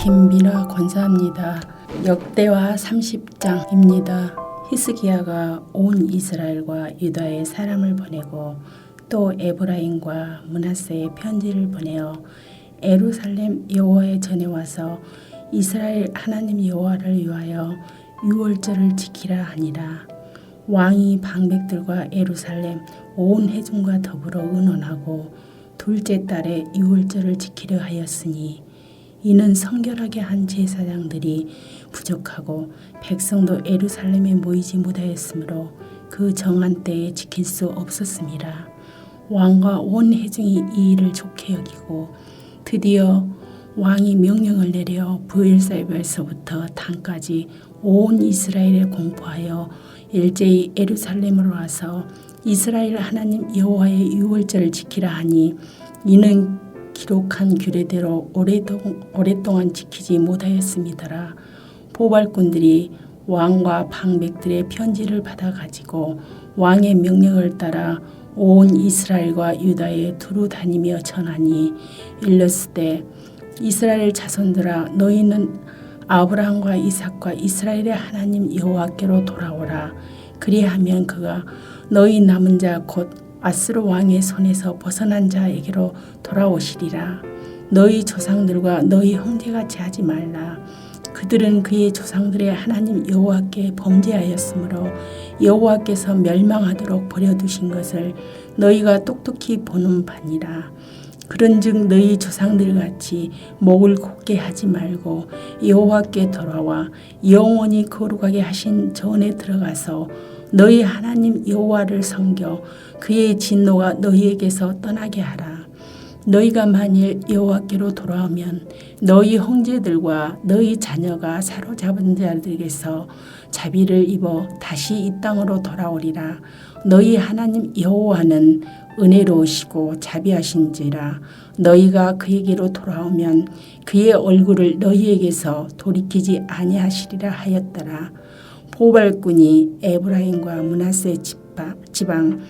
김민아 권사입니다. 역대하 30장입니다. 히스기야가 온 이스라엘과 유다에 사람을 보내고 또 에브라임과 므낫세에 편지를 보내어 예루살렘 여호와의 전에 와서 이스라엘 하나님 여호와를 위하여 유월절을 지키라 하니라. 왕이 방백들과 예루살렘 온 회중과 더불어 의논하고 둘째 달에 유월절을 지키려 하였으니 이는 성결하게 한 제사장들이 부족하고 백성도 예루살렘에 모이지 못하였으므로 그 정한 때에 지킬 수 없었습니다. 왕과 온 회중이 이 일을 좋게 여기고 드디어 왕이 명령을 내려 브엘세바에서부터 단까지 온 이스라엘에 공포하여 일제히 예루살렘으로 와서 이스라엘 하나님 여호와의 유월절을 지키라 하니 이는 기록한 규례대로 오랫동안 지키지 못하였음이더라. 보발꾼들이 왕과 방백들의 편지를 받아 가지고 왕의 명령을 따라 온 이스라엘과 유다에 두루 다니며 전하니 일렀으되 이스라엘 자손들아 너희는 아브라함과 이삭과 이스라엘의 하나님 여호와께로 돌아오라. 그리하면 그가 너희 남은 자 곧 아스루 왕의 손에서 벗어난 자에게로 돌아오시리라. 너희 조상들과 너희 형제같이 하지 말라. 그들은 그의 조상들의 하나님 여호와께 범죄하였으므로 여호와께서 멸망하도록 버려두신 것을 너희가 똑똑히 보는 바니라. 그런즉 너희 조상들같이 목을 곧게 하지 말고 여호와께 돌아와 영원히 거룩하게 하신 전에 들어가서 너희 하나님 여호와를 섬겨 그의 진노가 너희에게서 떠나게 하라. 너희가 만일 여호와께로 돌아오면 너희 형제들과 너희 자녀가 사로잡은 자들에게서 자비를 입어 다시 이 땅으로 돌아오리라. 너희 하나님 여호와는 은혜로우시고 자비하신지라. 너희가 그에게로 돌아오면 그의 얼굴을 너희에게서 돌이키지 아니하시리라 하였더라. 보발꾼이 에브라임과 므낫세 지방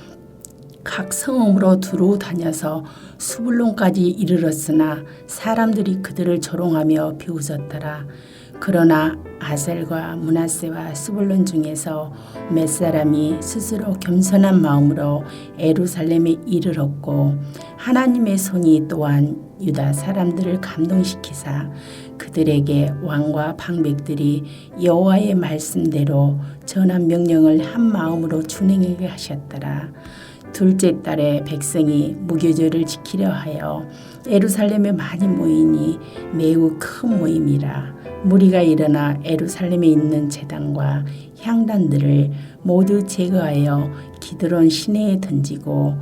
각 성읍으로 두루 다녀서 수불론까지 이르렀으나 사람들이 그들을 조롱하며 비웃었더라. 그러나 아셀과 므낫세와 스불론 중에서 몇 사람이 스스로 겸손한 마음으로 예루살렘에 이르렀고 하나님의 손이 또한 유다 사람들을 감동시키사 그들에게 왕과 방백들이 여호와의 말씀대로 전한 명령을 한 마음으로 준행하게 하셨더라. 둘째 달에 백성이 무교절을 지키려 하여 예루살렘에 많이 모이니 매우 큰 모임이라. 무리가 일어나 예루살렘에 있는 제단과 향단들을 모두 제거하여 기드론 시내에 던지고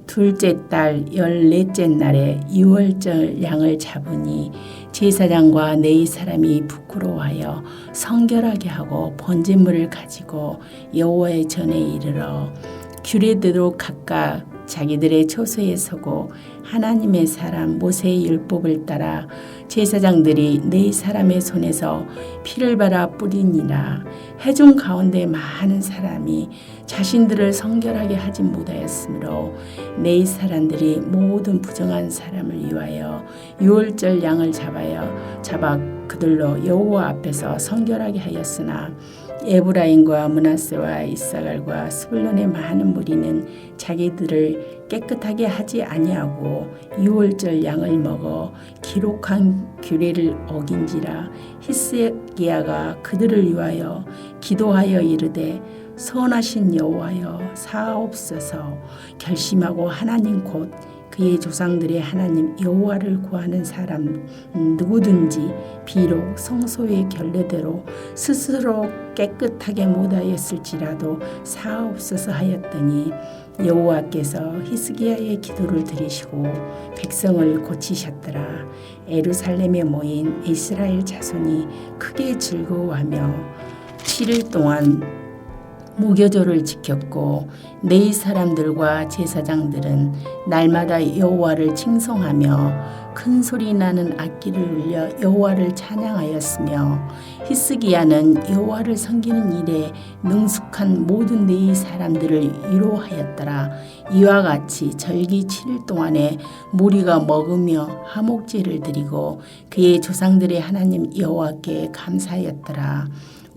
둘째 달 14째 날에 유월절 양을 잡으니 제사장과 네이 사람이 부끄러워하여 성결하게 하고 번제물을 가지고 여호와의 전에 이르러 규례대로 각각 자기들의 처소에 서고 하나님의 사람 모세의 율법을 따라 제사장들이 네 사람의 손에서 피를 발아 뿌리니라. 회중 가운데 많은 사람이 자신들을 성결하게 하지 못하였으므로 네 사람들이 모든 부정한 사람을 위하여 유월절 양을 잡아 그들로 여호와 앞에서 성결하게 하였으나 에브라임과 므낫세와 이사갈과 스불론의 많은 무리는 자기들을 깨끗하게 하지 아니하고 유월절 양을 먹어 기록한 규례를 어긴지라. 히스기야가 그들을 위하여 기도하여 이르되 선하신 여호와여 사하옵소서. 결심하고 하나님 곧 그의 조상들의 하나님 여호와를 구하는 사람 누구든지 비록 성소의 결례대로 스스로 깨끗하게 못하였을지라도 사하옵소서 하였더니 여호와께서 히스기야의 기도를 들으시고 백성을 고치셨더라. 예루살렘에 모인 이스라엘 자손이 크게 즐거워하며 7일 동안 무교조를 지켰고 네 사람들과 제사장들은 날마다 여호와를 칭송하며 큰 소리 나는 악기를 울려 여호와를 찬양하였으며 히스기야는 여호와를 섬기는 일에 능숙한 모든 네 사람들을 위로하였더라. 이와 같이 절기 7일 동안에 무리가 먹으며 화목제를 드리고 그의 조상들의 하나님 여호와께 감사하였더라.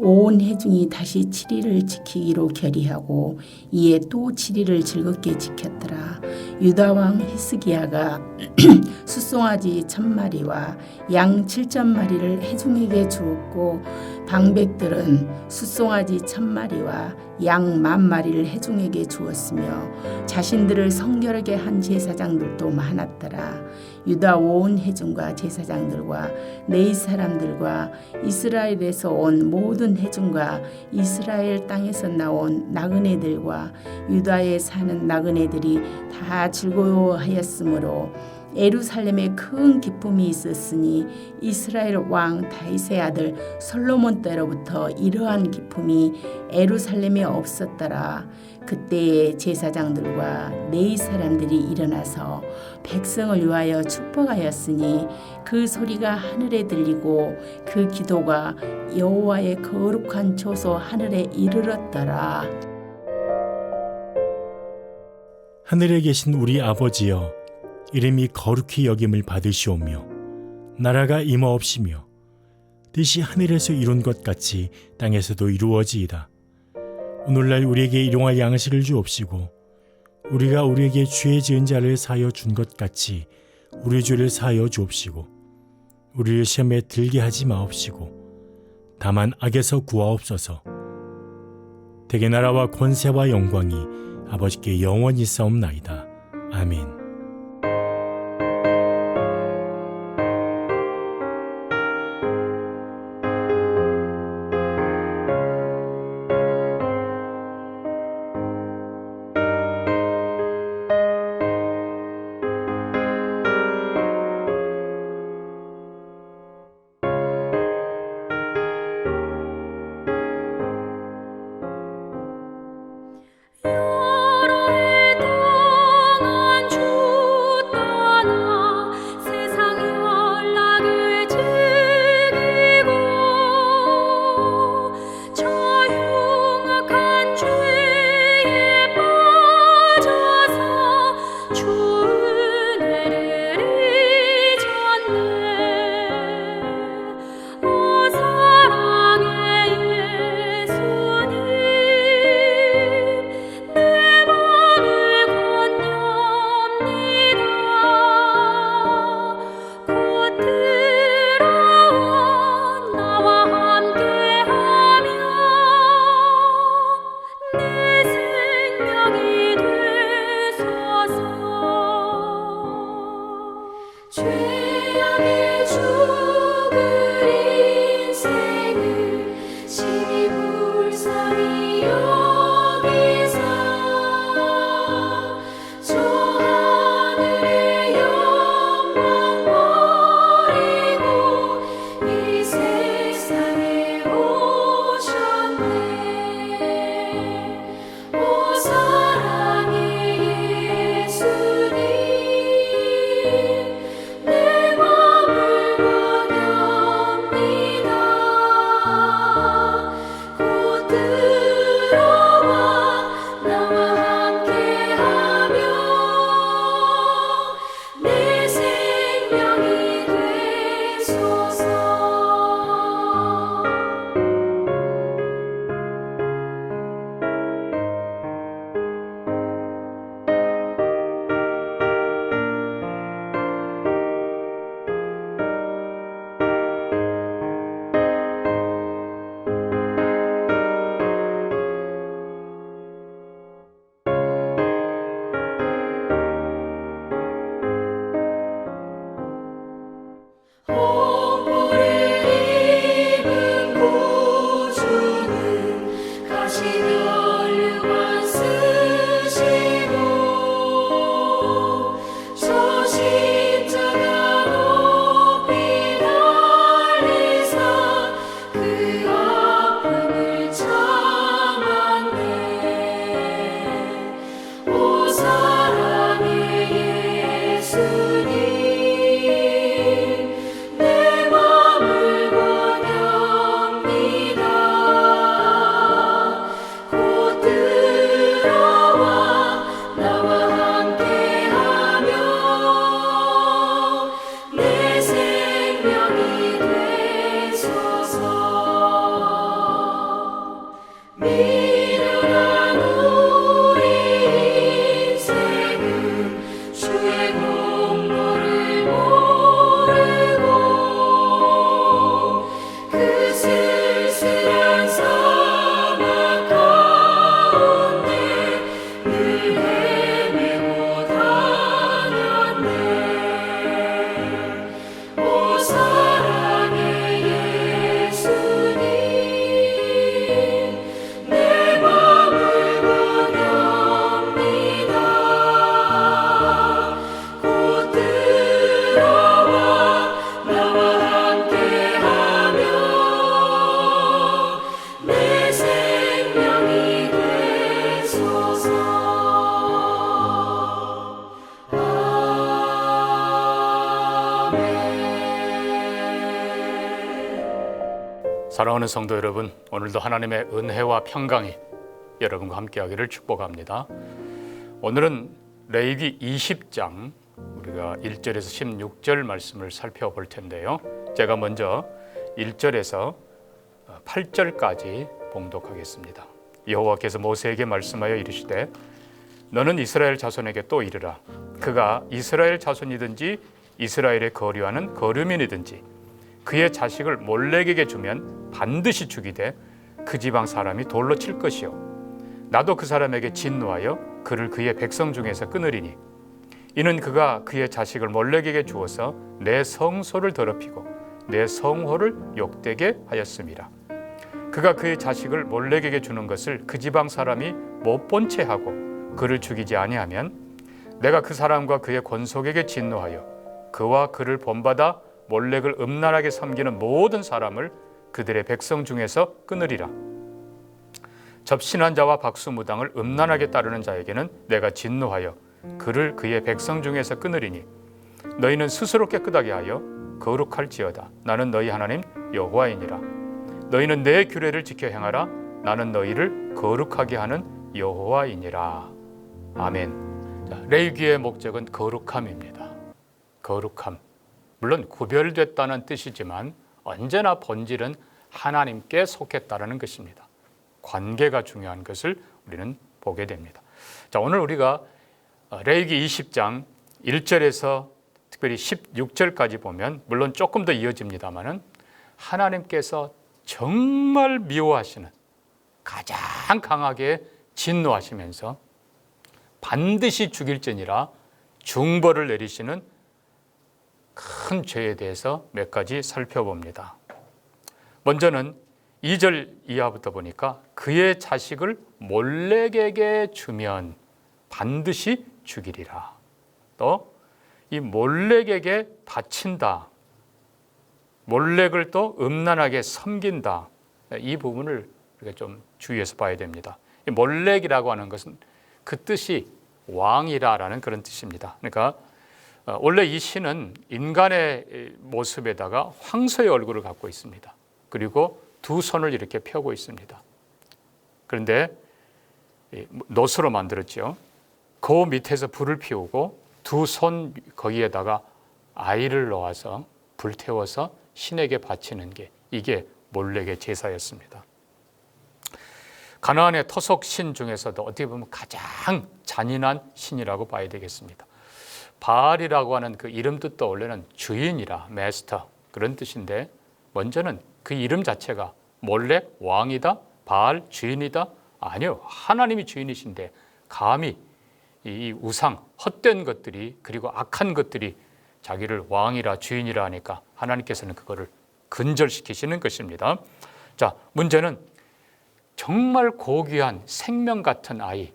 온 회중이 다시 7일을 지키기로 결의하고 이에 또 7일을 즐겁게 지켰더라. 유다 왕 히스기야가 숫송아지 1000마리와 양 7000마리를 회중에게 주었고 방백들은 숫송아지 1000마리와 양 10,000마리를 회중에게 주었으며 자신들을 성결하게 한 제사장들도 많았더라. 유다 온 회중과 제사장들과 네 사람들과 이스라엘에서 온 모든 회중과 이스라엘 땅에서 나온 나그네들과 유다에 사는 나그네들이 다 즐거워하였으므로 예루살렘에 큰 기쁨이 있었으니 이스라엘 왕 다윗의 아들 솔로몬 때로부터 이러한 기쁨이 예루살렘에 없었더라. 그때에 제사장들과 네 사람들이 일어나서 백성을 위하여 축복하였으니 그 소리가 하늘에 들리고 그 기도가 여호와의 거룩한 조소 하늘에 이르렀더라. 하늘에 계신 우리 아버지여, 이름이 거룩히 여김을 받으시오며 나라가 임하옵시며 뜻이 하늘에서 이룬 것 같이 땅에서도 이루어지이다. 오늘날 우리에게 일용할 양식을 주옵시고 우리가 우리에게 죄 지은 자를 사하여 준 것 같이 우리 죄를 사하여 주옵시고 우리를 시험에 들게 하지 마옵시고 다만 악에서 구하옵소서. 대개 나라와 권세와 영광이 아버지께 영원히 있사옵나이다. 아멘. 여러 해 동안 주 사랑하는 성도 여러분, 오늘도 하나님의 은혜와 평강이 여러분과 함께하기를 축복합니다. 오늘은 레위기 20장 우리가 1절에서 16절 말씀을 살펴볼 텐데요. 제가 먼저 1절에서 8절까지 봉독하겠습니다. 여호와께서 모세에게 말씀하여 이르시되 너는 이스라엘 자손에게 또 이르라. 그가 이스라엘 자손이든지 이스라엘의 거류하는 거류민이든지 그의 자식을 몰렉에게 주면 반드시 죽이되 그 지방 사람이 돌로 칠 것이요 나도 그 사람에게 진노하여 그를 그의 백성 중에서 끊으리니 이는 그가 그의 자식을 몰렉에게 주어서 내 성소를 더럽히고 내 성호를 욕되게 하였음이라. 그가 그의 자식을 몰렉에게 주는 것을 그 지방 사람이 못 본 채 하고 그를 죽이지 아니하면 내가 그 사람과 그의 권속에게 진노하여 그와 그를 본받아 몰렉을 음란하게 섬기는 모든 사람을 그들의 백성 중에서 끊으리라. 접신한 자와 박수무당을 음란하게 따르는 자에게는 내가 진노하여 그를 그의 백성 중에서 끊으리니 너희는 스스로 깨끗하게 하여 거룩할지어다. 나는 너희 하나님 여호와이니라. 너희는 내 규례를 지켜 행하라. 나는 너희를 거룩하게 하는 여호와이니라. 아멘. 레위기의 목적은 거룩함입니다. 거룩함. 물론 구별됐다는 뜻이지만 언제나 본질은 하나님께 속했다는 것입니다. 관계가 중요한 것을 우리는 보게 됩니다. 자, 오늘 우리가 레위기 20장 1절에서 특별히 16절까지 보면 물론 조금 더 이어집니다만은 하나님께서 정말 미워하시는 가장 강하게 진노하시면서 반드시 죽일지니라 중벌을 내리시는 큰 죄에 대해서 몇 가지 살펴봅니다. 먼저는 2절 이하부터 보니까 그의 자식을 몰렉에게 주면 반드시 죽이리라. 또 이 몰렉에게 바친다. 몰렉을 또 음란하게 섬긴다. 이 부분을 우리가 좀 주의해서 봐야 됩니다. 이 몰렉이라고 하는 것은 그 뜻이 왕이라라는 그런 뜻입니다. 그러니까 원래 이 신은 인간의 모습에다가 황소의 얼굴을 갖고 있습니다. 그리고 두 손을 이렇게 펴고 있습니다. 그런데 놋으로 만들었죠. 그 밑에서 불을 피우고 두 손 거기에다가 아이를 놓아서 불태워서 신에게 바치는 게 이게 몰렉의 제사였습니다. 가나안의 토속 신 중에서도 어떻게 보면 가장 잔인한 신이라고 봐야 되겠습니다. 바알이라고 하는 그 이름 뜻도 원래는 주인이라 마스터 그런 뜻인데 먼저는 그 이름 자체가 몰렉 왕이다, 바알 주인이다? 아니요. 하나님이 주인이신데 감히 이 우상, 헛된 것들이 그리고 악한 것들이 자기를 왕이라 주인이라 하니까 하나님께서는 그거를 근절시키시는 것입니다. 자, 문제는 정말 고귀한 생명 같은 아이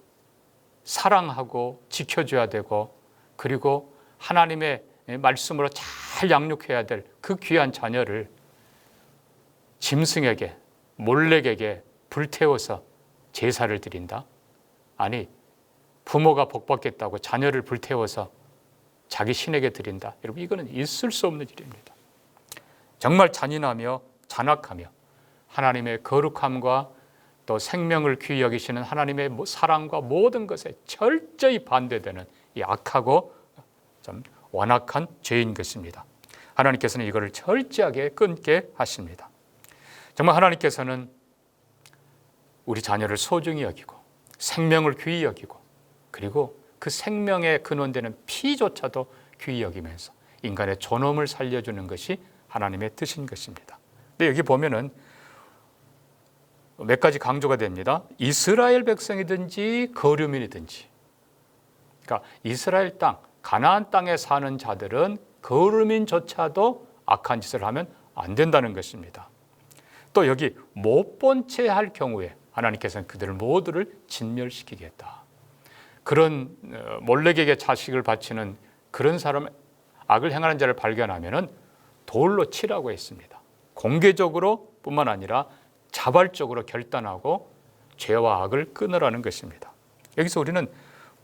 사랑하고 지켜줘야 되고 그리고 하나님의 말씀으로 잘 양육해야 될 그 귀한 자녀를 짐승에게 몰렉에게 불태워서 제사를 드린다? 아니 부모가 복받겠다고 자녀를 불태워서 자기 신에게 드린다? 여러분 이거는 있을 수 없는 일입니다. 정말 잔인하며 잔악하며 하나님의 거룩함과 또 생명을 귀히 여기시는 하나님의 사랑과 모든 것에 철저히 반대되는 이 악하고 좀 완악한 죄인 것입니다. 하나님께서는 이거를 철저하게 끊게 하십니다. 정말 하나님께서는 우리 자녀를 소중히 여기고 생명을 귀히 여기고 그리고 그 생명의 근원되는 피조차도 귀히 여기면서 인간의 존엄을 살려주는 것이 하나님의 뜻인 것입니다. 근데 여기 보면은 몇 가지 강조가 됩니다. 이스라엘 백성이든지 거류민이든지 그러니까 이스라엘 땅, 가나안 땅에 사는 자들은 거류민조차도 악한 짓을 하면 안 된다는 것입니다. 또 여기 못 본 채 할 경우에 하나님께서는 그들 모두를 진멸시키겠다. 그런 몰렉에게 자식을 바치는 그런 사람, 악을 행하는 자를 발견하면은 돌로 치라고 했습니다. 공개적으로 뿐만 아니라 자발적으로 결단하고 죄와 악을 끊으라는 것입니다. 여기서 우리는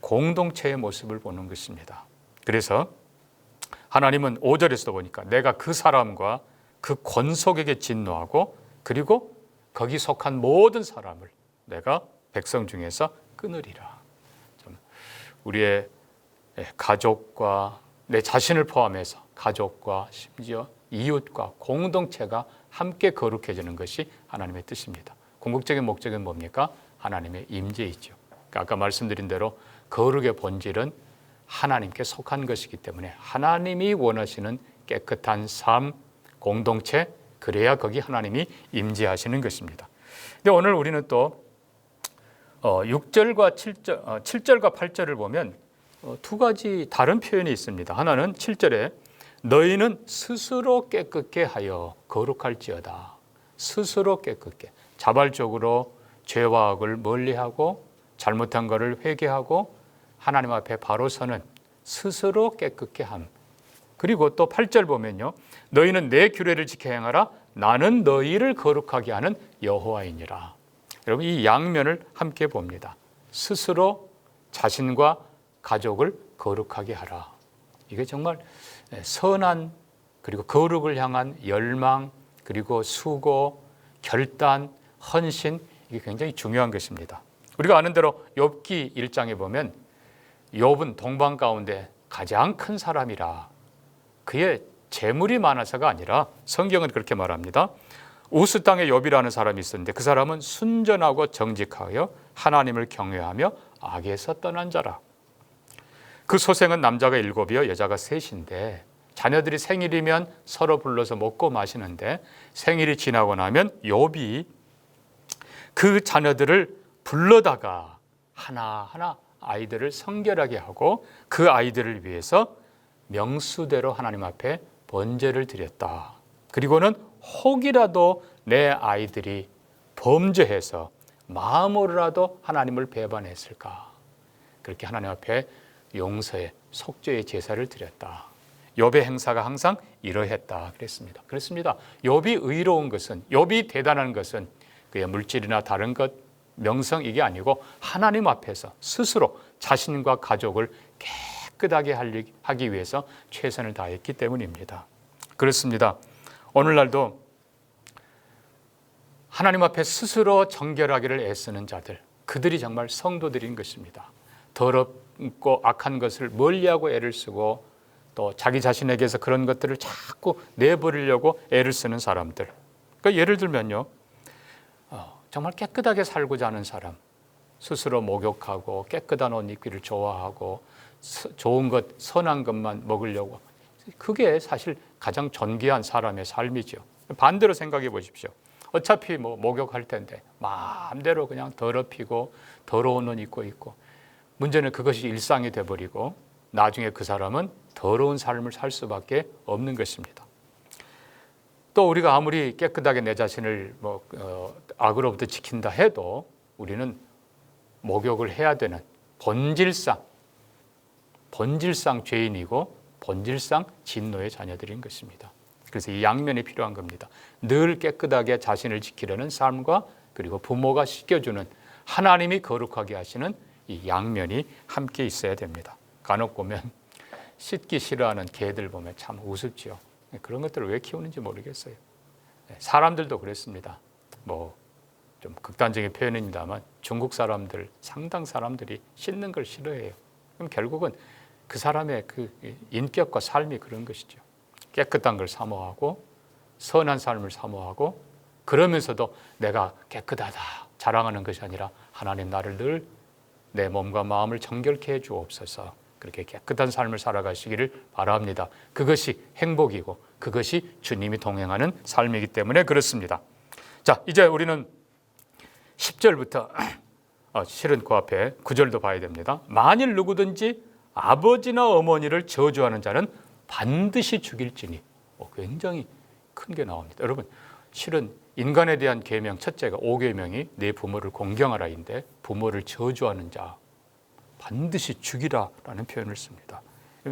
공동체의 모습을 보는 것입니다. 그래서 하나님은 5절에서도 보니까 내가 그 사람과 그 권속에게 진노하고 그리고 거기 속한 모든 사람을 내가 백성 중에서 끊으리라. 좀 우리의 가족과 내 자신을 포함해서 가족과 심지어 이웃과 공동체가 함께 거룩해지는 것이 하나님의 뜻입니다. 궁극적인 목적은 뭡니까? 하나님의 임재이죠. 그러니까 아까 말씀드린 대로 거룩의 본질은 하나님께 속한 것이기 때문에 하나님이 원하시는 깨끗한 삶, 공동체, 그래야 거기 하나님이 임재하시는 것입니다. 근데 오늘 우리는 또 6절과 7절과 8절을 보면 두 가지 다른 표현이 있습니다. 하나는 7절에 너희는 스스로 깨끗게 하여 거룩할지어다. 스스로 깨끗게, 자발적으로 죄와 악을 멀리하고 잘못한 것을 회개하고 하나님 앞에 바로 서는 스스로 깨끗게 함. 그리고 또 8절 보면요, 너희는 내 규례를 지켜 행하라. 나는 너희를 거룩하게 하는 여호와이니라. 여러분, 이 양면을 함께 봅니다. 스스로 자신과 가족을 거룩하게 하라. 이게 정말 선한, 그리고 거룩을 향한 열망, 그리고 수고, 결단, 헌신, 이게 굉장히 중요한 것입니다. 우리가 아는 대로 욥기 1장에 보면 욥은 동방 가운데 가장 큰 사람이라. 그의 재물이 많아서가 아니라 성경은 그렇게 말합니다. 우스 땅에 욥이라는 사람이 있었는데 그 사람은 순전하고 정직하여 하나님을 경외하며 악에서 떠난 자라. 그 소생은 남자가 7이요 여자가 3인데 자녀들이 생일이면 서로 불러서 먹고 마시는데 생일이 지나고 나면 욥이 그 자녀들을 불러다가 하나하나 아이들을 성결하게 하고 그 아이들을 위해서 명수대로 하나님 앞에 번제를 드렸다. 그리고는 혹이라도 내 아이들이 범죄해서 마음으로라도 하나님을 배반했을까, 그렇게 하나님 앞에 용서의 속죄의 제사를 드렸다. 욥의 행사가 항상 이러했다 그랬습니다. 욥이 의로운 것은, 욥이 대단한 것은 그의 물질이나 다른 것, 명성, 이게 아니고 하나님 앞에서 스스로 자신과 가족을 깨끗하게 하기 위해서 최선을 다했기 때문입니다. 그렇습니다. 오늘날도 하나님 앞에 스스로 정결하기를 애쓰는 자들, 그들이 정말 성도들인 것입니다. 더럽고 악한 것을 멀리하고 애를 쓰고 또 자기 자신에게서 그런 것들을 자꾸 내버리려고 애를 쓰는 사람들. 그러니까 예를 들면요, 정말 깨끗하게 살고자 하는 사람, 스스로 목욕하고 깨끗한 옷 입기를 좋아하고 좋은 것, 선한 것만 먹으려고, 그게 사실 가장 존귀한 사람의 삶이죠. 반대로 생각해 보십시오. 어차피 목욕할 텐데 마음대로 그냥 더럽히고 더러운 옷 입고 있고, 문제는 그것이 일상이 돼버리고 나중에 그 사람은 더러운 삶을 살 수밖에 없는 것입니다. 또 우리가 아무리 깨끗하게 내 자신을 악으로부터 지킨다 해도 우리는 목욕을 해야 되는 본질상 죄인이고 본질상 진노의 자녀들인 것입니다. 그래서 이 양면이 필요한 겁니다. 늘 깨끗하게 자신을 지키려는 삶과 그리고 부모가 씻겨주는, 하나님이 거룩하게 하시는 이 양면이 함께 있어야 됩니다. 간혹 보면 씻기 싫어하는 개들 보면 참 우습지요. 그런 것들을 왜 키우는지 모르겠어요. 사람들도 그랬습니다. 좀 극단적인 표현입니다만 중국 사람들, 상당 사람들이 씻는 걸 싫어해요. 그럼 결국은 그 사람의 그 인격과 삶이 그런 것이죠. 깨끗한 걸 사모하고 선한 삶을 사모하고, 그러면서도 내가 깨끗하다 자랑하는 것이 아니라 하나님, 나를 늘 내 몸과 마음을 정결케 해 주옵소서, 그렇게 깨끗한 삶을 살아가시기를 바랍니다. 그것이 행복이고 그것이 주님이 동행하는 삶이기 때문에 그렇습니다. 자, 이제 우리는 10절부터 실은 그 앞에 9절도 봐야 됩니다. 만일 누구든지 아버지나 어머니를 저주하는 자는 반드시 죽일지니. 굉장히 큰 게 나옵니다. 여러분, 실은 인간에 대한 계명 첫째가 5계명이 내 부모를 공경하라인데, 부모를 저주하는 자 반드시 죽이라라는 표현을 씁니다.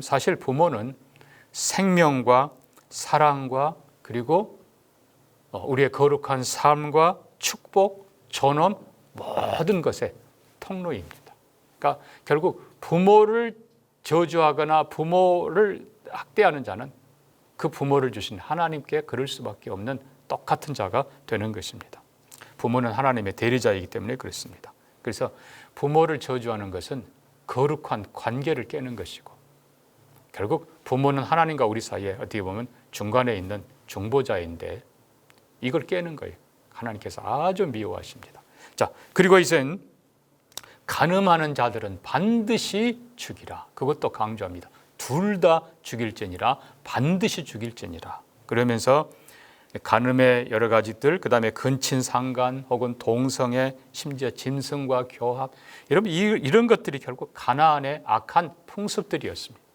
사실 부모는 생명과 사랑과 그리고 우리의 거룩한 삶과 축복, 존엄, 모든 것의 통로입니다. 그러니까 결국 부모를 저주하거나 부모를 학대하는 자는 그 부모를 주신 하나님께 그럴 수밖에 없는 똑같은 자가 되는 것입니다. 부모는 하나님의 대리자이기 때문에 그렇습니다. 그래서 부모를 저주하는 것은 거룩한 관계를 깨는 것이고, 결국 부모는 하나님과 우리 사이에 어떻게 보면 중간에 있는 중보자인데 이걸 깨는 거예요. 하나님께서 아주 미워하십니다. 자, 그리고 이젠 간음하는 자들은 반드시 죽이라. 그것도 강조합니다. 둘 다 죽일지니라, 반드시 죽일지니라. 그러면서 간음의 여러 가지들, 그 다음에 근친상간 혹은 동성애, 심지어 짐승과 교합, 여러분 이런 것들이 결국 가나안의 악한 풍습들이었습니다.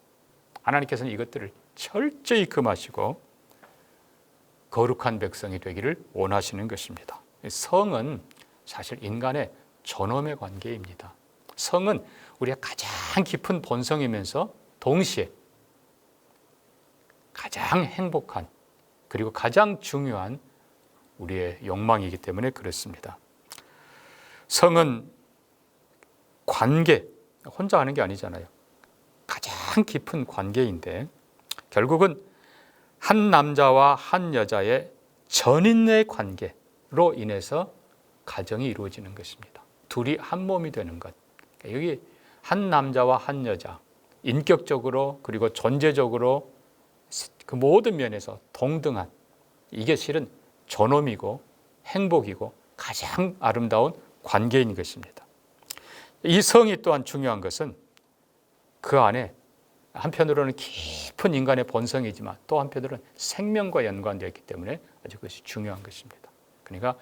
하나님께서는 이것들을 철저히 금하시고 거룩한 백성이 되기를 원하시는 것입니다. 성은 사실 인간의 존엄의 관계입니다. 성은 우리가 가장 깊은 본성이면서 동시에 가장 행복한, 그리고 가장 중요한 우리의 욕망이기 때문에 그렇습니다. 성은 관계, 혼자 하는 게 아니잖아요. 가장 깊은 관계인데 결국은 한 남자와 한 여자의 전인의 관계로 인해서 가정이 이루어지는 것입니다. 둘이 한 몸이 되는 것. 여기 한 남자와 한 여자, 인격적으로 그리고 존재적으로 그 모든 면에서 동등한, 이게 실은 존엄이고 행복이고 가장 아름다운 관계인 것입니다. 이 성이 또한 중요한 것은 그 안에 한편으로는 깊은 인간의 본성이지만 또 한편으로는 생명과 연관되어 있기 때문에 아주 그것이 중요한 것입니다. 그러니까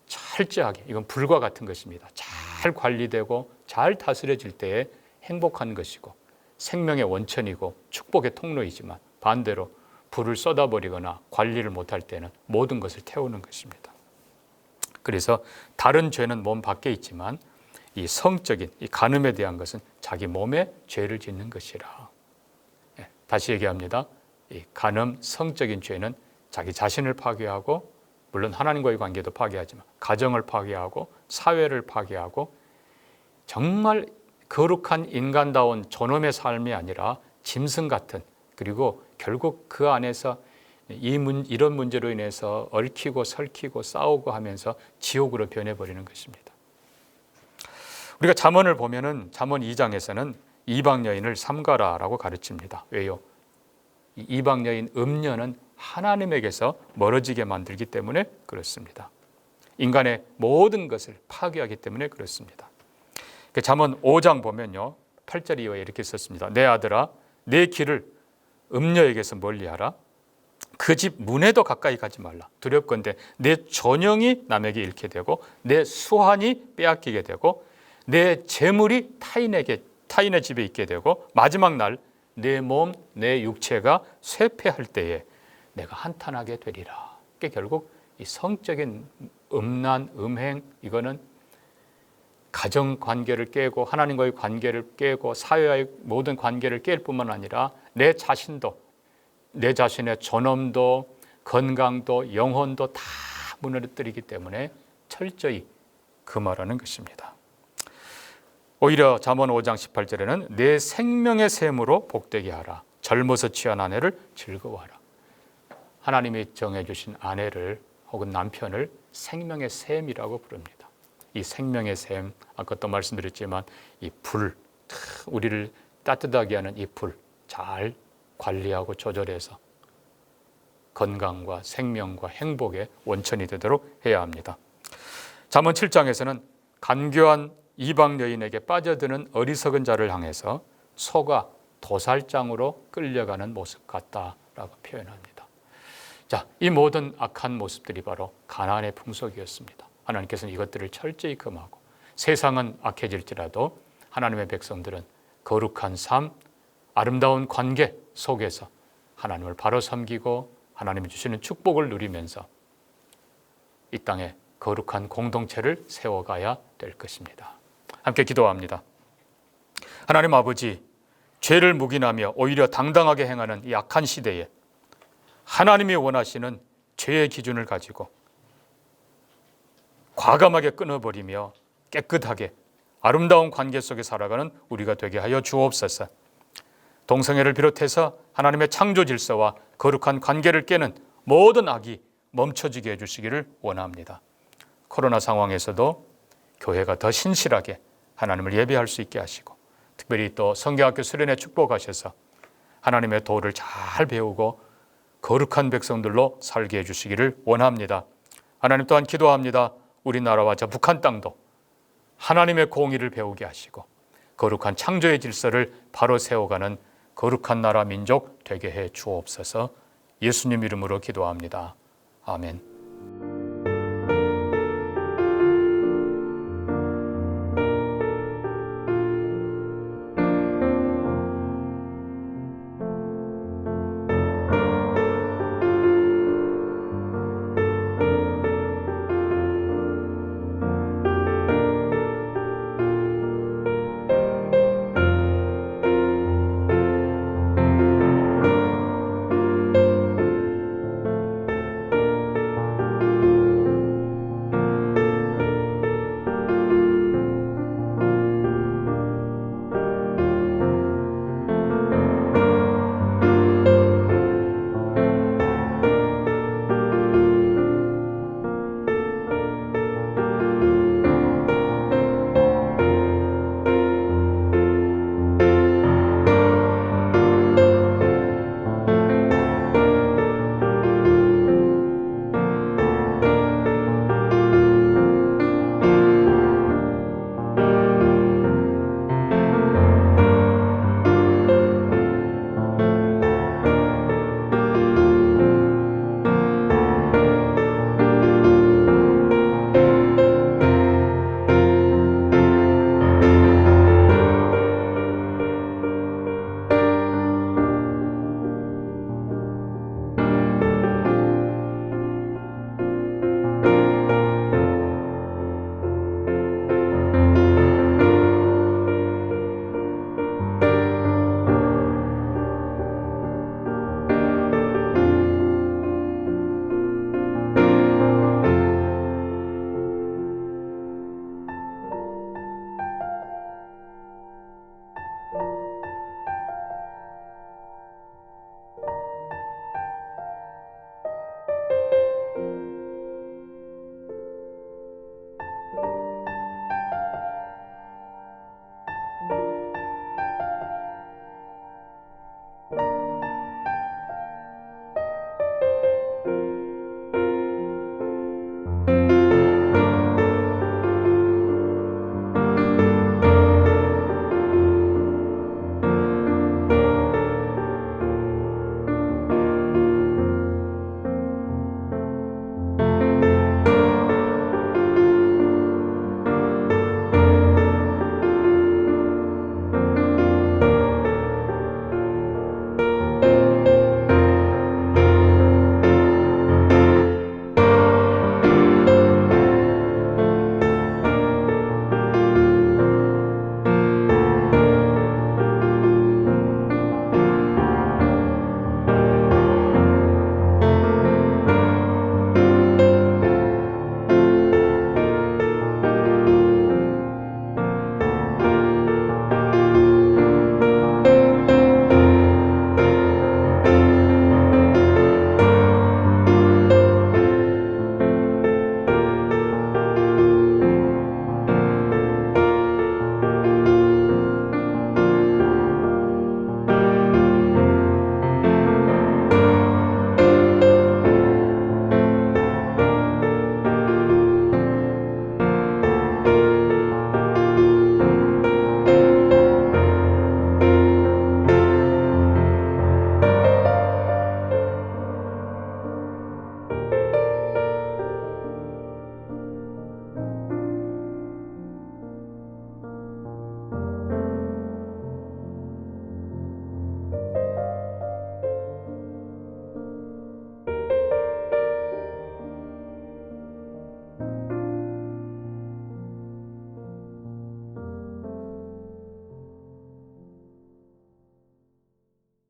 철저하게, 이건 불과 같은 것입니다. 잘 관리되고 잘 다스려질 때에 행복한 것이고 생명의 원천이고 축복의 통로이지만, 반대로 불을 쏟아버리거나 관리를 못할 때는 모든 것을 태우는 것입니다. 그래서 다른 죄는 몸 밖에 있지만 이 성적인 이 간음에 대한 것은 자기 몸에 죄를 짓는 것이라. 다시 얘기합니다. 이 간음, 성적인 죄는 자기 자신을 파괴하고, 물론 하나님과의 관계도 파괴하지만 가정을 파괴하고 사회를 파괴하고, 정말 거룩한 인간다운 존엄의 삶이 아니라 짐승 같은, 그리고 결국 그 안에서 이런 문제로 인해서 얽히고 설키고 싸우고 하면서 지옥으로 변해버리는 것입니다. 우리가 잠언을 보면은 잠언 2장에서는 이방 여인을 삼가라라고 가르칩니다. 왜요? 이방 여인 음녀는 하나님에게서 멀어지게 만들기 때문에 그렇습니다. 인간의 모든 것을 파괴하기 때문에 그렇습니다. 잠언 5장 보면요, 8절 이후에 이렇게 썼습니다. 내 아들아, 내 길을 음녀에게서 멀리하라. 그 집 문에도 가까이 가지 말라. 두렵건대 내 존영이 남에게 잃게 되고 내 수환이 빼앗기게 되고 내 재물이 타인의 집에 있게 되고 마지막 날 내 몸, 내 육체가 쇠폐할 때에 내가 한탄하게 되리라. 그게 결국 이 성적인 음란, 음행, 이거는 가정 관계를 깨고 하나님과의 관계를 깨고 사회와의 모든 관계를 깰 뿐만 아니라 내 자신도, 내 자신의 존엄도 건강도 영혼도 다 무너뜨리기 때문에 철저히 금하라는 것입니다. 오히려 잠언 5장 18절에는 내 생명의 샘으로 복되게 하라. 젊어서 취한 아내를 즐거워하라. 하나님이 정해주신 아내를 혹은 남편을 생명의 샘이라고 부릅니다. 이 생명의 샘, 아까 또 말씀드렸지만 이 불, 우리를 따뜻하게 하는 이 불 잘 관리하고 조절해서 건강과 생명과 행복의 원천이 되도록 해야 합니다. 잠언 7장에서는 간교한 이방 여인에게 빠져드는 어리석은 자를 향해서 소가 도살장으로 끌려가는 모습 같다라고 표현합니다. 자, 이 모든 악한 모습들이 바로 가나안의 풍속이었습니다. 하나님께서는 이것들을 철저히 금하고, 세상은 악해질지라도 하나님의 백성들은 거룩한 삶, 아름다운 관계 속에서 하나님을 바로 섬기고 하나님이 주시는 축복을 누리면서 이 땅에 거룩한 공동체를 세워가야 될 것입니다. 함께 기도합니다. 하나님 아버지, 죄를 묵인하며 오히려 당당하게 행하는 이 악한 시대에 하나님이 원하시는 죄의 기준을 가지고 과감하게 끊어버리며 깨끗하게 아름다운 관계 속에 살아가는 우리가 되게 하여 주옵소서. 동성애를 비롯해서 하나님의 창조 질서와 거룩한 관계를 깨는 모든 악이 멈춰지게 해주시기를 원합니다. 코로나 상황에서도 교회가 더 신실하게 하나님을 예배할 수 있게 하시고, 특별히 또 성경학교 수련회 축복하셔서 하나님의 도를 잘 배우고 거룩한 백성들로 살게 해주시기를 원합니다. 하나님 또한 기도합니다. 우리나라와 저 북한 땅도 하나님의 공의를 배우게 하시고 거룩한 창조의 질서를 바로 세워가는 거룩한 나라 민족 되게 해 주옵소서. 예수님 이름으로 기도합니다. 아멘.